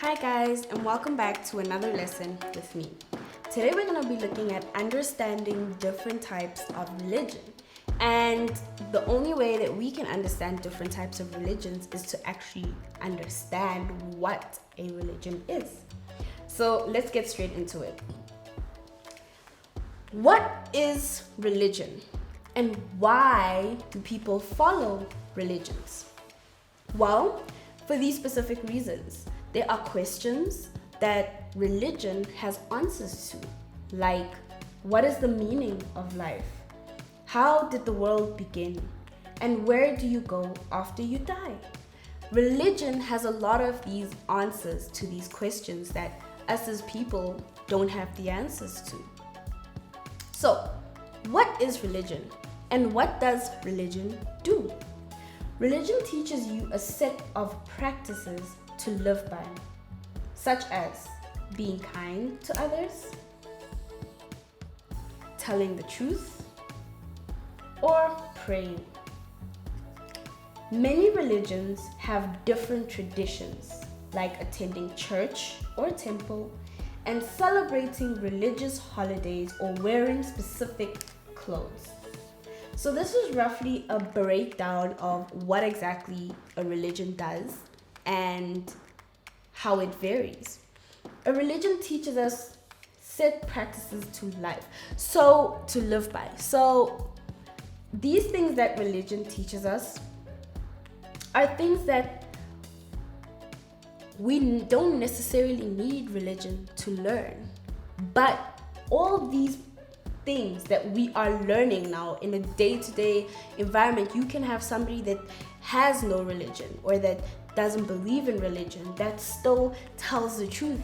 Hi guys, and welcome back to another lesson with me. Today we're going to be looking at understanding different types of religion. And the only way that we can understand different types of religions is to actually understand what a religion is. So let's get straight into it. What is religion? And why do people follow religions? Well, for these specific reasons. There are questions that religion has answers to, like what is the meaning of life? How did the world begin? And where do you go after you die? Religion has a lot of these answers to these questions that us as people don't have the answers to. So, what is religion? And what does religion do? Religion teaches you a set of practices to live by, such as being kind to others, telling the truth, or praying. Many religions have different traditions, like attending church or temple and celebrating religious holidays or wearing specific clothes. So this is roughly a breakdown of what exactly a religion does and how it varies. A religion teaches us set practices to live by. So these things that religion teaches us are things that we don't necessarily need religion to learn. But all these things that we are learning now in a day-to-day environment, you can have somebody that has no religion or that doesn't believe in religion, that still tells the truth,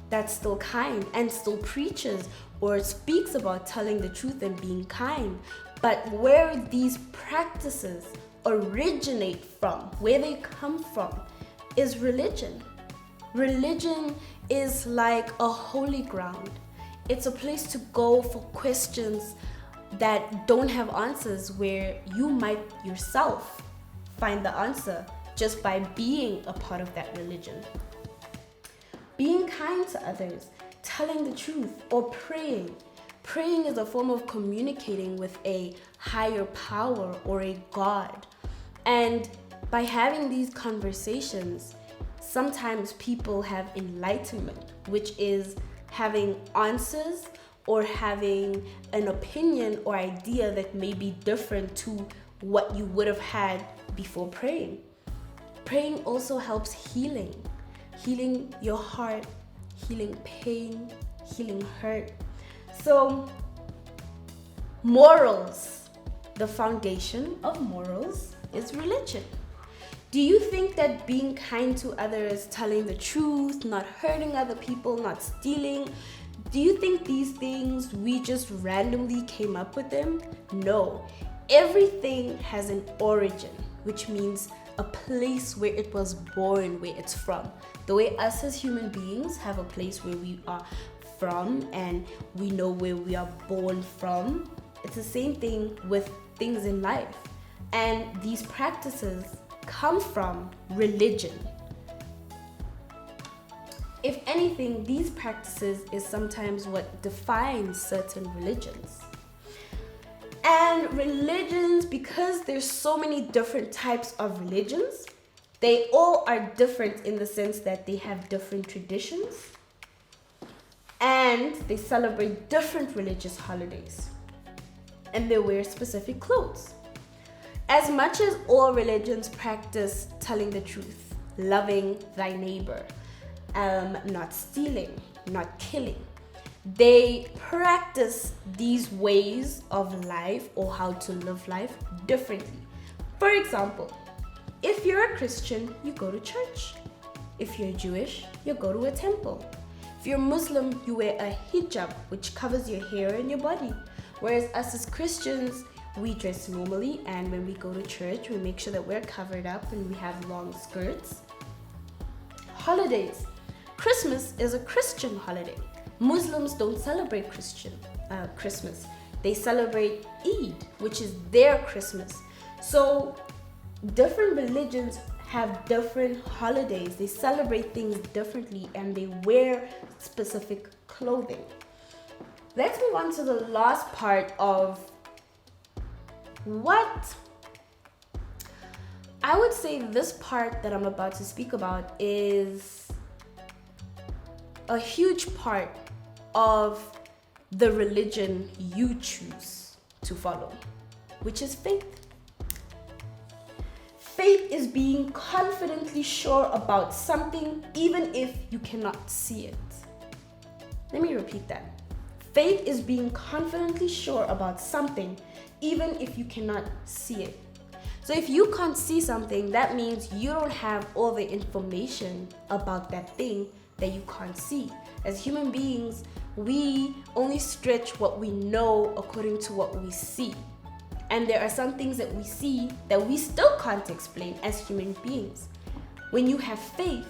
that's still kind and still preaches or speaks about telling the truth and being kind. But where these practices originate from, where they come from, is religion. Religion is like a holy ground. It's a place to go for questions that don't have answers, where you might yourself find the answer just by being a part of that religion. Being kind to others, telling the truth, or praying. Praying is a form of communicating with a higher power or a God. And by having these conversations, sometimes people have enlightenment, which is having answers or having an opinion or idea that may be different to what you would have had before praying. Praying also helps healing your heart, healing pain, healing hurt. So morals, the foundation of morals is religion. Do you think that being kind to others, telling the truth, not hurting other people, not stealing, do you think these things we just randomly came up with them? No. Everything has an origin, which means a place where it was born, where it's from. The way us as human beings have a place where we are from and we know where we are born from, it's the same thing with things in life. And these practices come from religion. If anything, these practices is sometimes what defines certain religions. And religions, because there's so many different types of religions, they all are different in the sense that they have different traditions and they celebrate different religious holidays and they wear specific clothes. As much as all religions practice telling the truth, loving thy neighbor, not stealing, not killing, they practice these ways of life or how to live life differently. For example, if you're a Christian, you go to church. If you're Jewish, you go to a temple. If you're Muslim, you wear a hijab, which covers your hair and your body. Whereas us as Christians, we dress normally, and when we go to church, we make sure that we're covered up and we have long skirts. Holidays. Christmas is a Christian holiday. Muslims don't celebrate Christmas. They celebrate Eid, which is their Christmas. So different religions have different holidays. They celebrate things differently and they wear specific clothing. Let's move on to the last part of what I would say. This part that I'm about to speak about is a huge part of the religion you choose to follow, which is faith. Faith is being confidently sure about something even if you cannot see it. Let me repeat that. Faith is being confidently sure about something even if you cannot see it. So if you can't see something, that means you don't have all the information about that thing that you can't see. As human beings, we only stretch what we know according to what we see. And there are some things that we see that we still can't explain as human beings. When you have faith,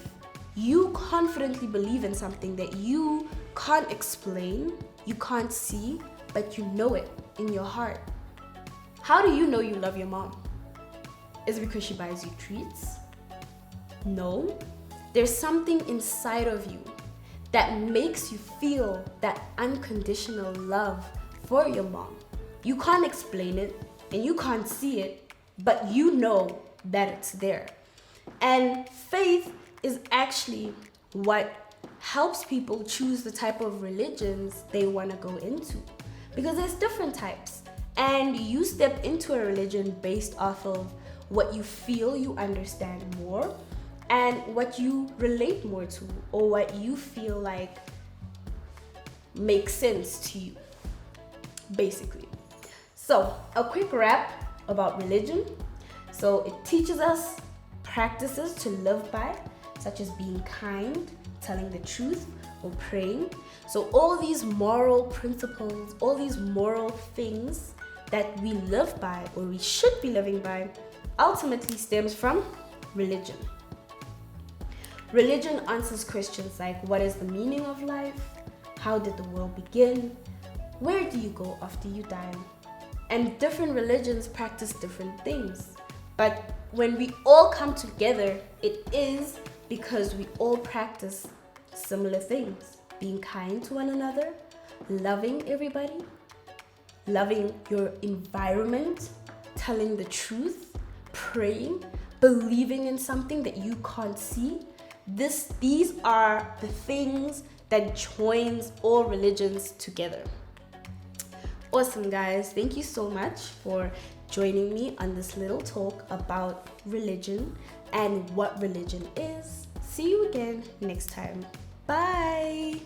you confidently believe in something that you can't explain, you can't see, but you know it in your heart. How do you know you love your mom? Is it because she buys you treats? No. There's something inside of you that makes you feel that unconditional love for your mom. You can't explain it and you can't see it, but you know that it's there. And faith is actually what helps people choose the type of religions they want to go into. Because there's different types. And you step into a religion based off of what you feel you understand more and what you relate more to, or what you feel like makes sense to you, basically. So, a quick wrap about religion. So, it teaches us practices to live by, such as being kind, telling the truth, or praying. So, all these moral principles, all these moral things that we live by, or we should be living by, ultimately stems from religion. Religion answers questions like, what is the meaning of life? How did the world begin? Where do you go after you die? And different religions practice different things. But when we all come together, it is because we all practice similar things. Being kind to one another, loving everybody, loving your environment, telling the truth, praying, believing in something that you can't see. These are the things that joins all religions together. Awesome, guys. Thank you so much for joining me on this little talk about religion and what religion is. See you again next time. Bye.